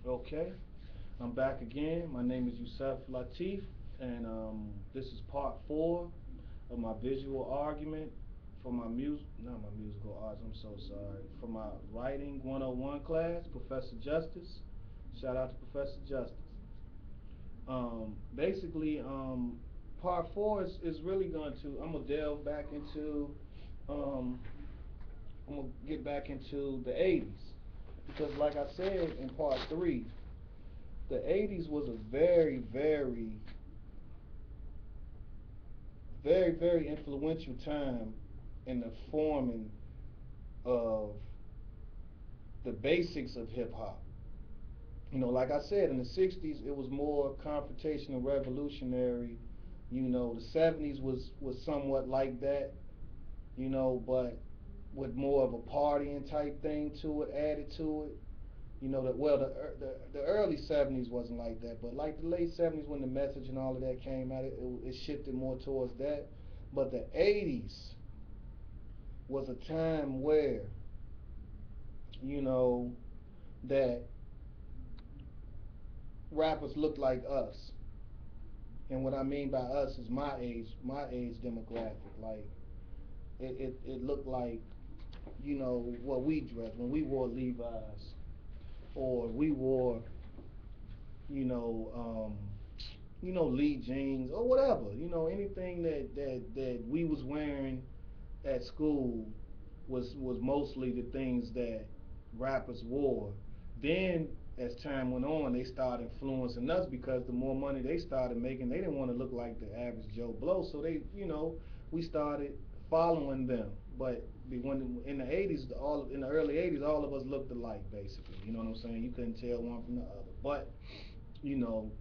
Okay, I'm back again. My name is Yusef-Lateef, and this is part 4 of my visual argument for my not my musical arts, I'm so sorry, for my writing 101 class, Professor Justice. Shout out to Professor Justice. Basically, part 4 is really I'm going to delve back into, um, I'm going to get back into the 80s. Because, like I said in part 3, the 80s was a very influential time in the forming of the basics of hip hop. Like I said, in the 60s, it was more confrontational, revolutionary. The 70s was somewhat like that, but with more of a partying type thing to it, added to it. The early '70s wasn't like that, but like the late '70s when the message and all of that came out, it shifted more towards that. But the '80s was a time where you know that rappers looked like us, and what I mean by us is my age demographic. Like it looked like what we dressed when we wore Levi's, or we wore you know um, Lee jeans or whatever, anything that we was wearing at school was mostly the things that rappers wore. Then as time went on, they started influencing us because the more money they started making, they didn't want to look like the average Joe Blow, so we started following them. But when in the '80s, all in the early '80s, all of us looked alike basically. You know what I'm saying? You couldn't tell one from the other. But you know,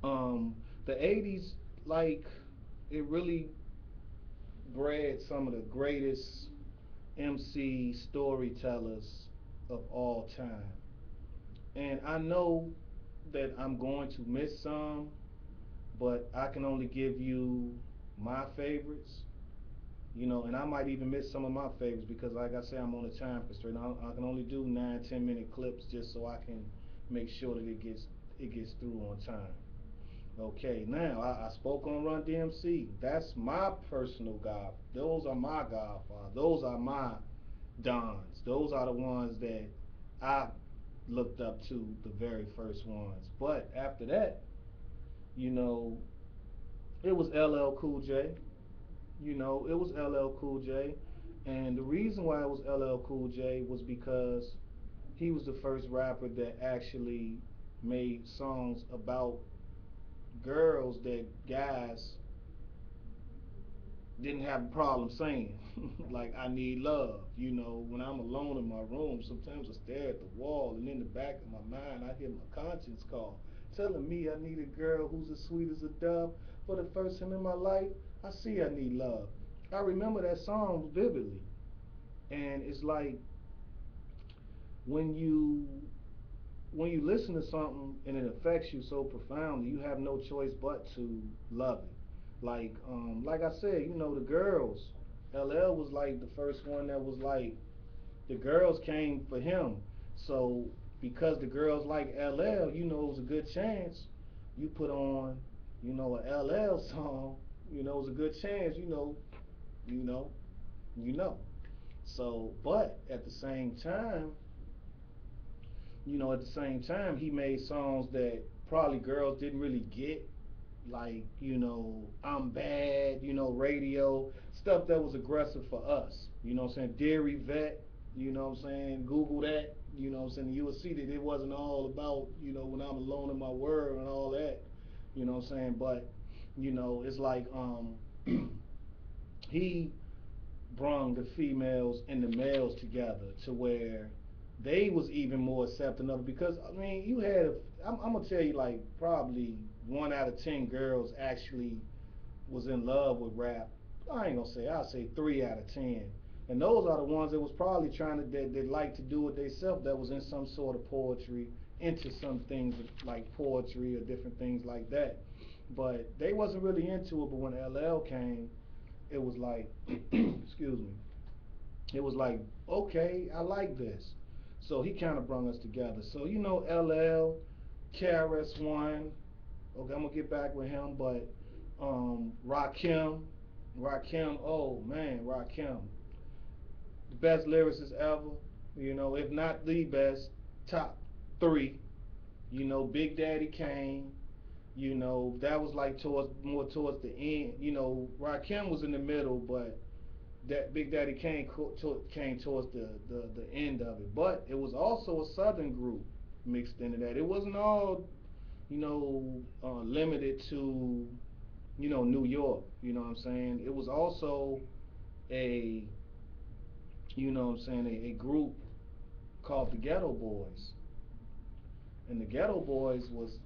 the '80s, like, it really bred some of the greatest MC storytellers of all time. And I know that I'm going to miss some, but I can only give you my favorites, and I might even miss some of my favorites because, like I say, I'm on a time constraint. I can only do 9, 10 minute clips just so I can make sure that it gets through on time. Okay, now I spoke on Run DMC. That's my personal god. Those are my godfathers. Those are my dons. Those are the ones that I looked up to, the very first ones. But after that, you know, it was LL Cool J. It was LL Cool J. And the reason why it was LL Cool J was because he was the first rapper that actually made songs about girls that guys didn't have a problem saying. Like, I need love. When I'm alone in my room, sometimes I stare at the wall, and in the back of my mind, I hear my conscience call, telling me I need a girl who's as sweet as a dove. For the first time in my life, I see I need love. I remember that song vividly. And it's like when you when you listen to something and it affects you so profoundly, you have no choice but to love it. Like I said, the girls. LL was like the first one that was like the girls came for him. So because the girls like LL, it was a good chance you put on, a LL song. It was a good chance, you know, you know. So, but at the same time, he made songs that probably girls didn't really get, like, I'm bad, radio, stuff that was aggressive for us. You know what I'm saying? Dairy Vet, you know what I'm saying? Google that, you know what I'm saying? You will see that it wasn't all about, when I'm alone in my world and all that, you know what I'm saying? But, it's like, he brung the females and the males together to where they was even more accepting of it because I mean you had I'm gonna tell you like probably 1 out of 10 girls actually was in love with rap. I ain't gonna say I'll say 3 out of 10, and those are the ones that was probably trying to that like to do it themselves, that was in some sort of poetry, into some things like poetry or different things like that, but they wasn't really into it. But when LL came, it was like excuse me, it was like, okay, I like this. So he kind of brung us together. So you know LL, KRS-One. Okay, I'm gonna get back with him, but Rakim, Rakim. Oh man, Rakim, the best lyricist ever. You know, if not the best, top three. You know, Big Daddy Kane. You know, that was like towards more towards the end. You know, Rakim was in the middle, but that Big Daddy Kane came towards the end of it. But it was also a Southern group mixed into that. It wasn't all limited to New York. You know what I'm saying? It was also a a group called the Ghetto Boys, and the Ghetto Boys was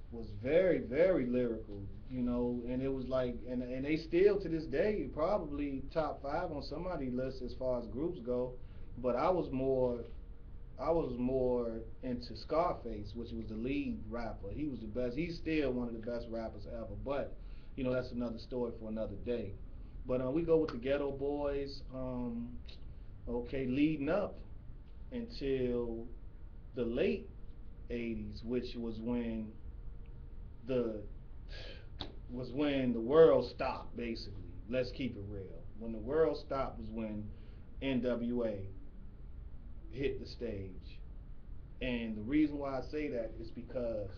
very very lyrical, and it was like, and they still to this day probably top five on somebody's list as far as groups go. But I was more into Scarface, which was the lead rapper. He was the best. He's still one of the best rappers ever. But that's another story for another day. But we go with the Ghetto Boys. Okay, leading up until the late '80s, which the was when the world stopped. Basically, let's keep it real. When the world stopped was when NWA hit the stage. And the reason why I say that is because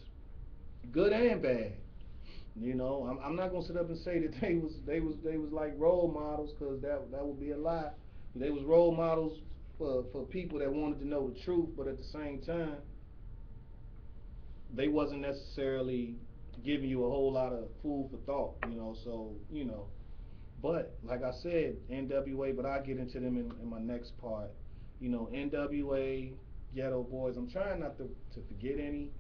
good and bad. I'm not gonna sit up and say that they was like role models, because that would be a lie. They was role models for people that wanted to know the truth, but at the same time, they wasn't necessarily giving you a whole lot of food for thought. But like I said, NWA. But I'll get into them in my next part. NWA, Ghetto Boys. I'm trying not to forget any,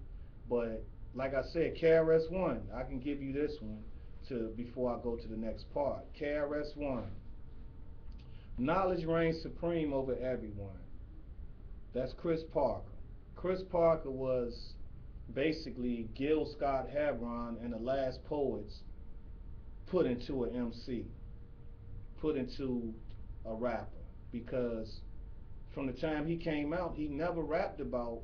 but like I said, KRS-One. I can give you this one to before I go to the next part. KRS-One. Knowledge reigns supreme over everyone. That's Chris Parker. Chris Parker was basically Gil Scott Heron and the Last Poets put into an MC, put into a rapper, because from the time he came out, he never rapped about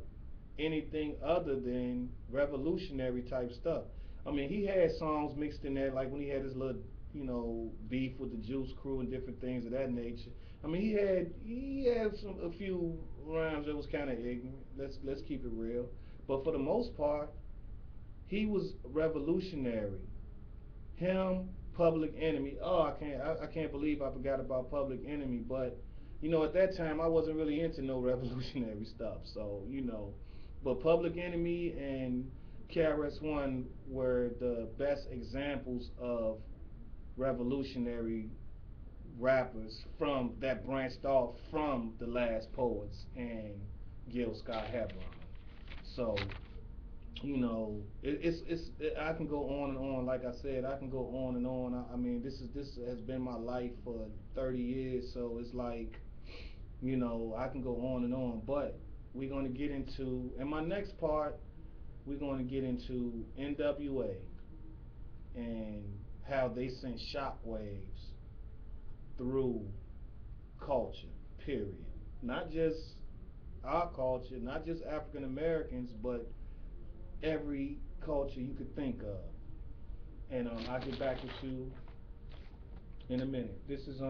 anything other than revolutionary type stuff. I mean, he had songs mixed in there, like when he had his little, beef with the Juice Crew and different things of that nature. I mean, he had a few rhymes that was kind of ignorant. Let's keep it real. But for the most part, he was revolutionary. Him, Public Enemy. Oh, I can't believe I forgot about Public Enemy. But at that time I wasn't really into no revolutionary stuff. So but Public Enemy and KRS-One were the best examples of revolutionary rappers from that branched off from the Last Poets and Gil Scott Heron. So I can go on and on. Like I said, I can go on and on. I mean, this has been my life for 30 years, so it's like, I can go on and on. But we're going to get into, in my next part, we're going to get into NWA and how they sent shockwaves through culture, period. Not just our culture, not just African Americans, but every culture you could think of. And I'll get back with you in a minute. This is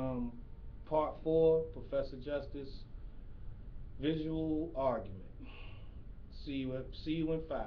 part four, Professor Justice, visual argument. See you in 5.